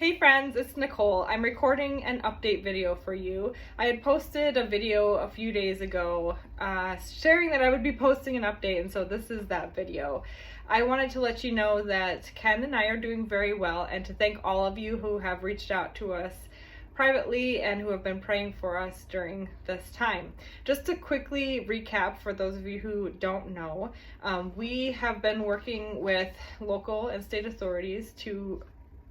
Hey friends, it's Nicole. I'm recording an update video for you. I had posted a video a few days ago sharing that I would be posting an update, and so this is that video. I wanted to let you know that Ken and I are doing very well, and to thank all of you who have reached out to us privately and who have been praying for us during this time. Just to quickly recap for those of you who don't know, we have been working with local and state authorities to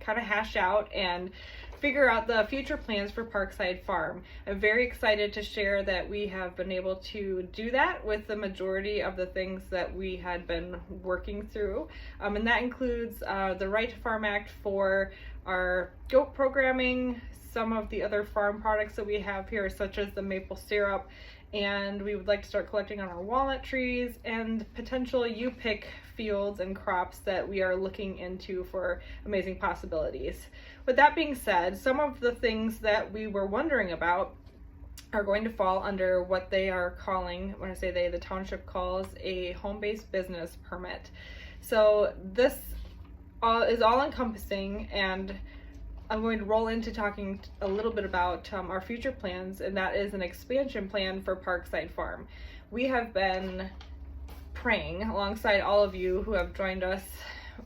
kind of hash out and figure out the future plans for Parkside Farm. I'm very excited to share that we have been able to do that with the majority of the things that we had been working through. And that includes the Right to Farm Act for our goat programming, some of the other farm products that we have here, such as the maple syrup, and we would like to start collecting on our walnut trees and potential you-pick fields and crops that we are looking into for amazing possibilities. With that being said, some of the things that we were wondering about are going to fall under what they are calling, when I say they, the township calls a home-based business permit. So this is all encompassing, and I'm going to roll into talking a little bit about our future plans, and that is an expansion plan for Parkside Farm. We have been praying alongside all of you who have joined us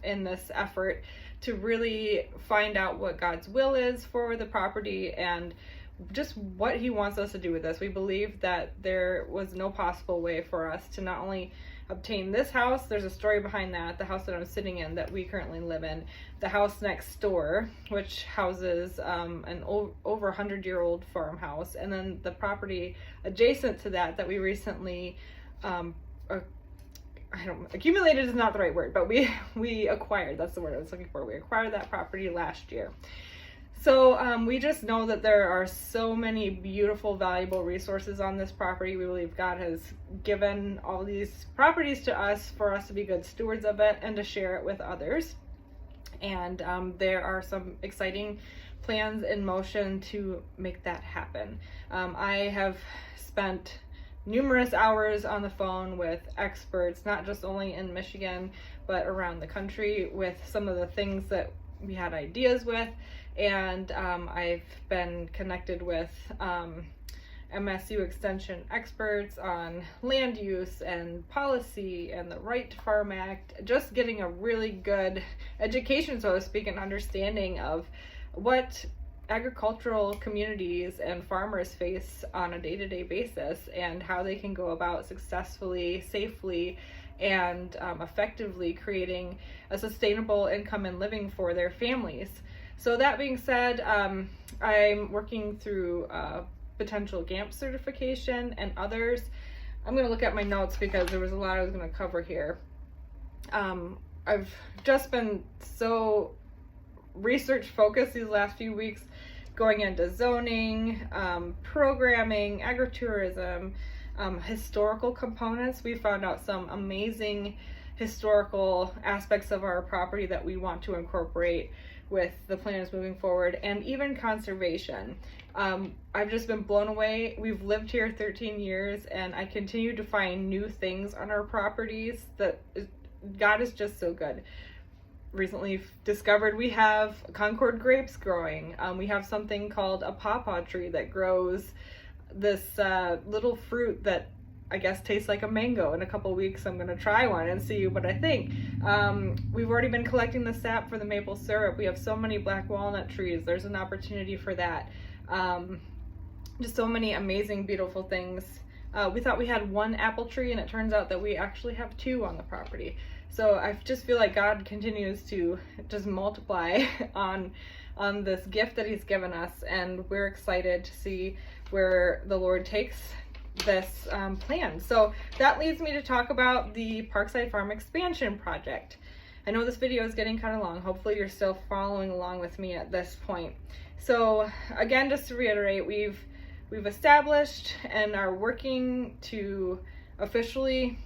in this effort to really find out what God's will is for the property and just what He wants us to do with this. We believe that there was no possible way for us to not only obtain this house, there's a story behind that, the house that I'm sitting in that we currently live in, the house next door, which houses an over 100-year-old farmhouse, and then the property adjacent to that that we recently accumulated is not the right word, but we acquired, that's the word I was looking for. We acquired that property last year. So we just know that there are so many beautiful, valuable resources on this property. We believe God has given all these properties to us for us to be good stewards of it and to share it with others. And there are some exciting plans in motion to make that happen. I have spent numerous hours on the phone with experts, not just only in Michigan, but around the country, with some of the things that we had ideas with. And I've been connected with MSU Extension experts on land use and policy and the Right to Farm Act, just getting a really good education, so to speak, and understanding of what agricultural communities and farmers face on a day-to-day basis and how they can go about successfully, safely, and effectively creating a sustainable income and living for their families. So that being said, I'm working through potential GAMP certification and others. I'm going to look at my notes because there was a lot I was going to cover here. I've just been so research focused these last few weeks, going into zoning, programming, agritourism, historical components. We found out some amazing historical aspects of our property that we want to incorporate with the plans moving forward, and even conservation. I've just been blown away. We've lived here 13 years and I continue to find new things on our properties that God is just so good. Recently discovered we have Concord grapes growing. We have something called a pawpaw tree that grows this little fruit that I guess tastes like a mango. In a couple weeks I'm going to try one and see what I think. We've already been collecting the sap for the maple syrup. We have so many black walnut trees. There's an opportunity for that. Just so many amazing, beautiful things. We thought we had one apple tree, and it turns out that we actually have two on the property. So I just feel like God continues to just multiply on this gift that He's given us, and we're excited to see where the Lord takes this plan. So that leads me to talk about the Parkside Farm expansion project. I know this video is getting kind of long. Hopefully you're still following along with me at this point. So again, just to reiterate, we've established and are working to officially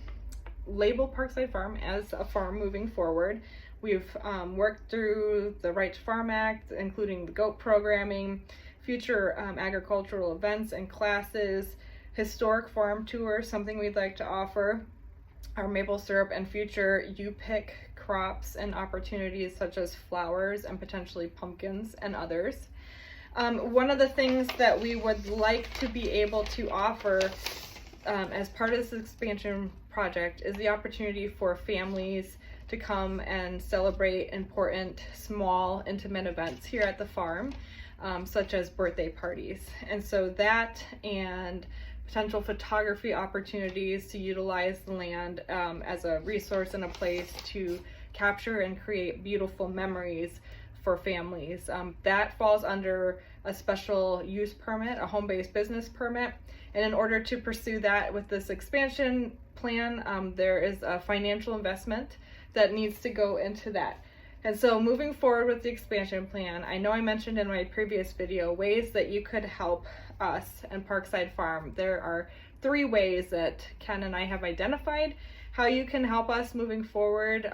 label Parkside Farm as a farm moving forward. We've worked through the Right to Farm Act, including the goat programming, future agricultural events and classes, historic farm tour, something we'd like to offer, our maple syrup, and future you-pick crops and opportunities such as flowers and potentially pumpkins and others. One of the things that we would like to be able to offer as part of this expansion project is the opportunity for families to come and celebrate important, small, intimate events here at the farm, such as birthday parties. And so that and potential photography opportunities to utilize the land as a resource and a place to capture and create beautiful memories for families. That falls under a special use permit, a home-based business permit. And in order to pursue that with this expansion plan, there is a financial investment that needs to go into that. And so moving forward with the expansion plan, I know I mentioned in my previous video ways that you could help us and Parkside Farm. There are 3 ways that Ken and I have identified how you can help us moving forward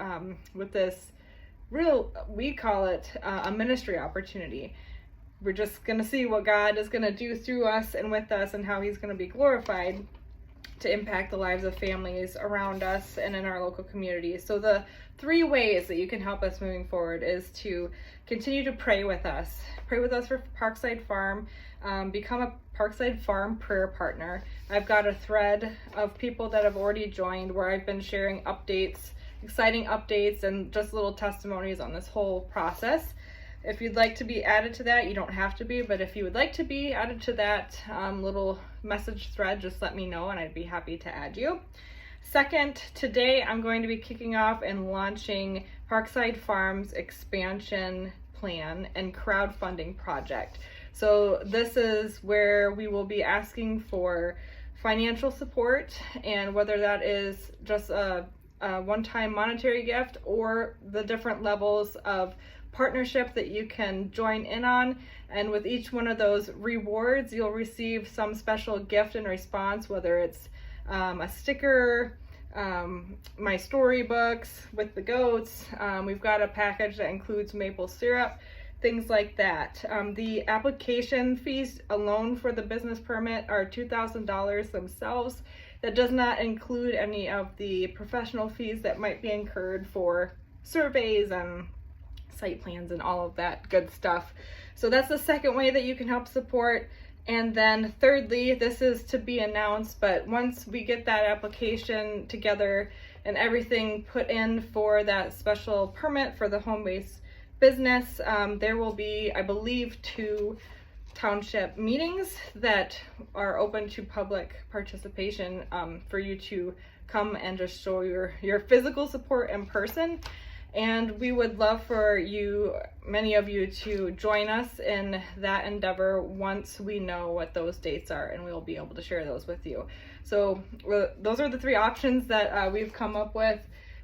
with this we call it a ministry opportunity. We're just going to see what God is going to do through us and with us and how he's going to be glorified to impact the lives of families around us and in our local communities. So the 3 ways that you can help us moving forward is to continue to pray with us. Pray with us for Parkside Farm. Become a Parkside Farm prayer partner. I've got a thread of people that have already joined where I've been sharing updates, exciting updates, and just little testimonies on this whole process. If you'd like to be added to that, you don't have to be, but if you would like to be added to that little message thread, just let me know and I'd be happy to add you. Second, today I'm going to be kicking off and launching Parkside Farm's expansion plan and crowdfunding project. So this is where we will be asking for financial support, and whether that is just a one-time monetary gift or the different levels of partnership that you can join in on. And with each one of those rewards, you'll receive some special gift in response, whether it's a sticker, my storybooks with the goats. We've got a package that includes maple syrup, things like that. The application fees alone for the business permit are $2,000 themselves. That does not include any of the professional fees that might be incurred for surveys and site plans and all of that good stuff. So that's the second way that you can help support. And then thirdly, this is to be announced, but once we get that application together and everything put in for that special permit for the home-based business, there will be, I believe, 2 township meetings that are open to public participation for you to come and just show your physical support in person. And we would love for you, many of you, to join us in that endeavor once we know what those dates are, and we'll be able to share those with you. So those are the 3 options that we've come up with.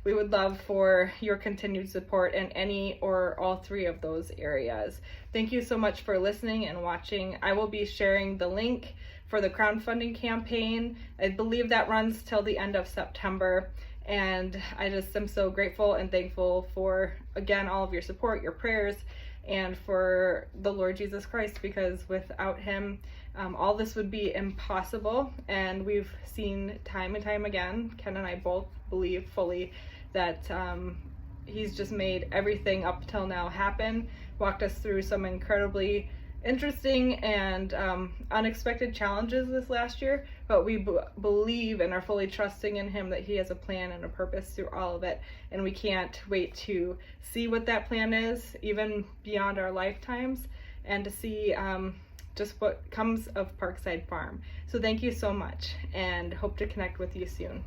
We would love for your continued support in any or all 3 of those areas. Thank you so much for listening and watching. I will be sharing the link for the crowdfunding campaign. I believe that runs till the end of September. And I just am so grateful and thankful for, again, all of your support, your prayers, and for the Lord Jesus Christ, because without him, all this would be impossible. And we've seen time and time again, Ken and I both believe fully that he's just made everything up till now happen, walked us through some incredibly interesting and unexpected challenges this last year, but we believe and are fully trusting in him that he has a plan and a purpose through all of it, and we can't wait to see what that plan is, even beyond our lifetimes, and to see just what comes of Parkside Farm. So thank you so much, and hope to connect with you soon.